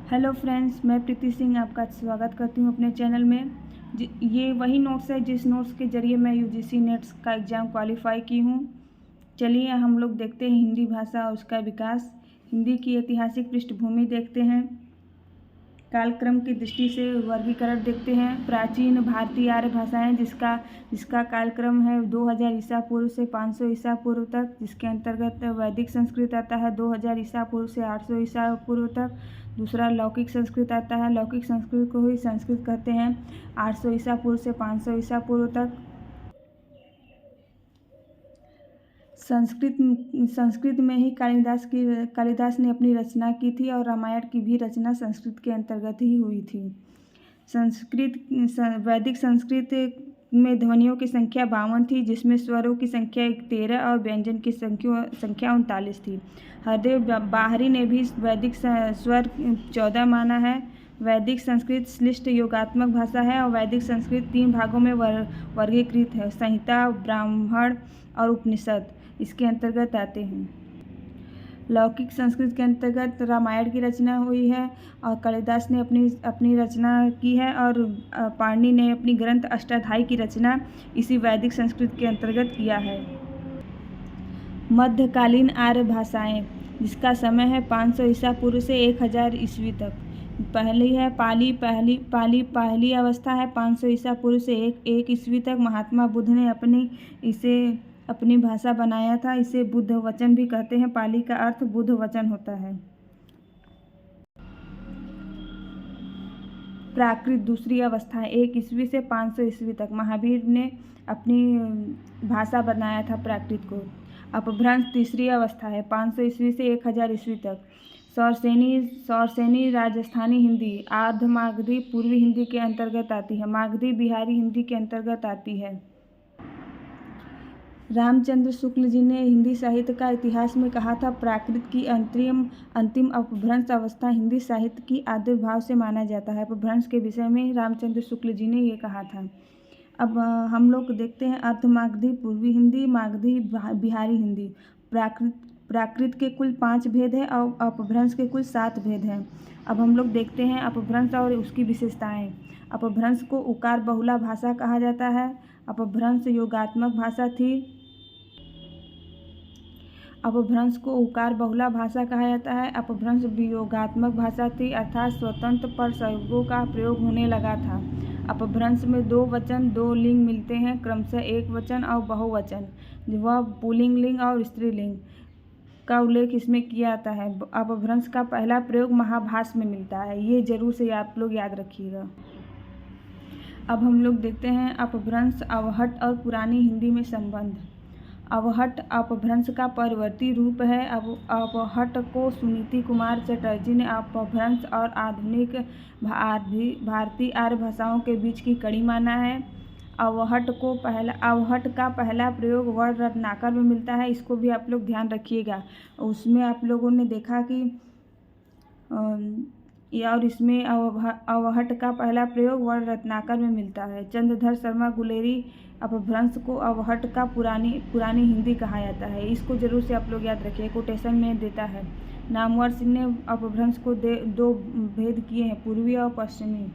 Hello friends, मैं प्रीति सिंह आपका स्वागत करती हूँ अपने चैनल में। ये वही नोट्स है जिस नोट्स के ज़रिए मैं यूजीसी नेट्स का एग्ज़ाम क्वालिफाई की हूँ। चलिए हम लोग देखते हैं हिंदी भाषा और उसका विकास। हिंदी की ऐतिहासिक पृष्ठभूमि देखते हैं, कालक्रम की दृष्टि से वर्गीकरण देखते हैं। प्राचीन भारतीय आर्य भाषाएं जिसका कालक्रम है 2000 ईसा पूर्व से 500 ईसा पूर्व तक, जिसके अंतर्गत वैदिक संस्कृत आता है 2000 ईसा पूर्व से 800 ईसा पूर्व तक। दूसरा लौकिक संस्कृत आता है, लौकिक संस्कृत को ही संस्कृत कहते हैं, 800 ईसा पूर्व से 500 ईसा पूर्व तक। संस्कृत में ही कालिदास ने अपनी रचना की थी और रामायण की भी रचना संस्कृत के अंतर्गत ही हुई थी। वैदिक संस्कृत में ध्वनियों की संख्या 52 थी, जिसमें स्वरों की संख्या 13 और व्यंजन की संख्या 39 थी। हरदेव बाहरी ने भी वैदिक स्वर 14 माना है। वैदिक संस्कृत श्लिष्ट योगात्मक भाषा है और वैदिक संस्कृत 3 भागों में वर्गीकृत है। संहिता, ब्राह्मण और उपनिषद इसके अंतर्गत आते हैं। लौकिक संस्कृत के अंतर्गत रामायण की रचना हुई है और कालिदास ने अपनी रचना की है, और पाणिनि ने अपनी ग्रंथ अष्टाध्यायी की रचना इसी वैदिक संस्कृत के अंतर्गत किया है। मध्यकालीन आर्य भाषाएं, जिसका समय है 500 ईसा पूर्व से 1000 ईस्वी तक। पहली है पाली। पहली अवस्था है 500 ईसा पूर्व से 1 ईस्वी तक। महात्मा बुद्ध ने इसे अपनी भाषा बनाया था। इसे बुद्ध वचन भी कहते हैं। पाली का अर्थ बुद्ध वचन होता है। प्राकृत दूसरी अवस्था है 1 ईस्वी से 500 ईस्वी तक। महावीर ने अपनी भाषा बनाया था प्राकृत को। अपभ्रंश तीसरी अवस्था है 500 ईस्वी से 1000 ईस्वी तक। सौरसेनी राजस्थानी हिंदी। आर्ध मागधी पूर्वी हिंदी के अंतर्गत आती है। मागधी बिहारी हिंदी के अंतर्गत आती है। रामचंद्र शुक्ल जी ने हिंदी साहित्य का इतिहास में कहा था, प्राकृत की अंतिम अपभ्रंश अवस्था हिंदी साहित्य की आविर्भाव से माना जाता है। अपभ्रंश के विषय में रामचंद्र शुक्ल जी ने ये कहा था। अब हम लोग देखते हैं अर्धमागधी पूर्वी हिंदी, मागधी बिहारी हिंदी। प्राकृत के कुल 5 भेद हैं और अपभ्रंश के कुल 7 भेद हैं। अब हम लोग देखते हैं अपभ्रंश और उसकी विशेषताएं। अपभ्रंश को उकार बहुला भाषा कहा जाता है। अपभ्रंश योगात्मक भाषा थी। अपभ्रंश को उकार बहुला भाषा कहा जाता है। अपभ्रंश वियोगात्मक भाषा थी, अर्थात स्वतंत्र पर संयोगों का प्रयोग होने लगा था। अपभ्रंश में 2 वचन 2 लिंग मिलते हैं, क्रमशः एक वचन और बहुवचन, वह पुल्लिंग लिंग और स्त्रीलिंग का उल्लेख इसमें किया जाता है। अपभ्रंश का पहला प्रयोग महाभास में मिलता है। ये जरूर से आप लोग याद रखिएगा। अब हम लोग देखते हैं अपभ्रंश, अवहट और पुरानी हिंदी में संबंध। अवहट अपभ्रंश का परवर्ती रूप है। अवहट को सुनीति कुमार चटर्जी ने अपभ्रंश और आधुनिक भारतीय आर्य भाषाओं के बीच की कड़ी माना है। अवहट का पहला प्रयोग वर्ण रत्नाकर में मिलता है। इसको भी आप लोग ध्यान रखिएगा। उसमें आप लोगों ने देखा कि और इसमें अवहट का पहला प्रयोग वर्ण रत्नाकर में मिलता है। चंद्रधर शर्मा गुलेरी अपभ्रंश को अवहट का पुरानी हिंदी कहा जाता है। इसको जरूर से आप लोग याद रखिए, कोटेशन में देता है। नामवर सिंह ने अपभ्रंश को 2 भेद किए हैं, पूर्वी और पश्चिमी।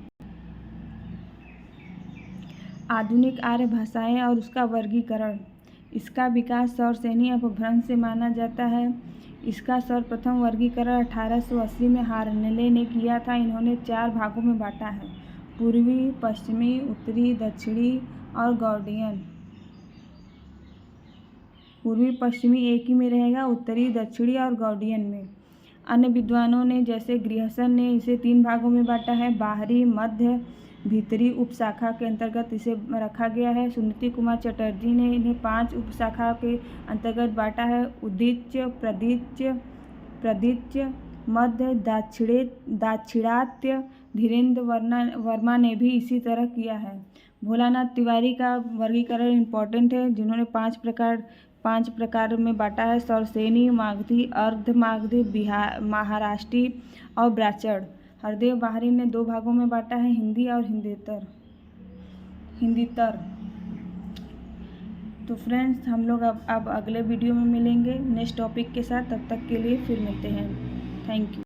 आधुनिक आर्य भाषाएं और उसका वर्गीकरण। इसका विकास सौरसेनी अपभ्रंश से माना जाता है। इसका सर्वप्रथम वर्गीकरण 1880 में हार्नेले ने किया था। इन्होंने 4 भागों में बांटा है, पूर्वी, पश्चिमी, उत्तरी, दक्षिणी और गौड़ियन। पूर्वी पश्चिमी एक ही में रहेगा, उत्तरी, दक्षिणी और गौड़ियन में। अन्य विद्वानों ने जैसे गृहसन ने इसे 3 भागों में बांटा है, बाहरी, मध्य, भीतरी उपशाखा के अंतर्गत इसे रखा गया है। सुनीति कुमार चटर्जी ने इन्हें 5 उपशाखा के अंतर्गत बांटा है, उदिच्य, प्रदिच्य, मध्य, दाक्षिणात्य। धीरेन्द्र वर्मा ने भी इसी तरह किया है। भोलानाथ तिवारी का वर्गीकरण इम्पोर्टेंट है, जिन्होंने 5 प्रकार में बांटा है, सौरसेनी, मागधी, अर्धमागधी, महाराष्ट्री और ब्राह्मण। हरदेव बाहरी ने 2 भागों में बांटा है, हिंदी और हिंदीतर। तो फ्रेंड्स, हम लोग अब अगले वीडियो में मिलेंगे नेक्स्ट टॉपिक के साथ। तब तक के लिए फिर मिलते हैं। Thank you.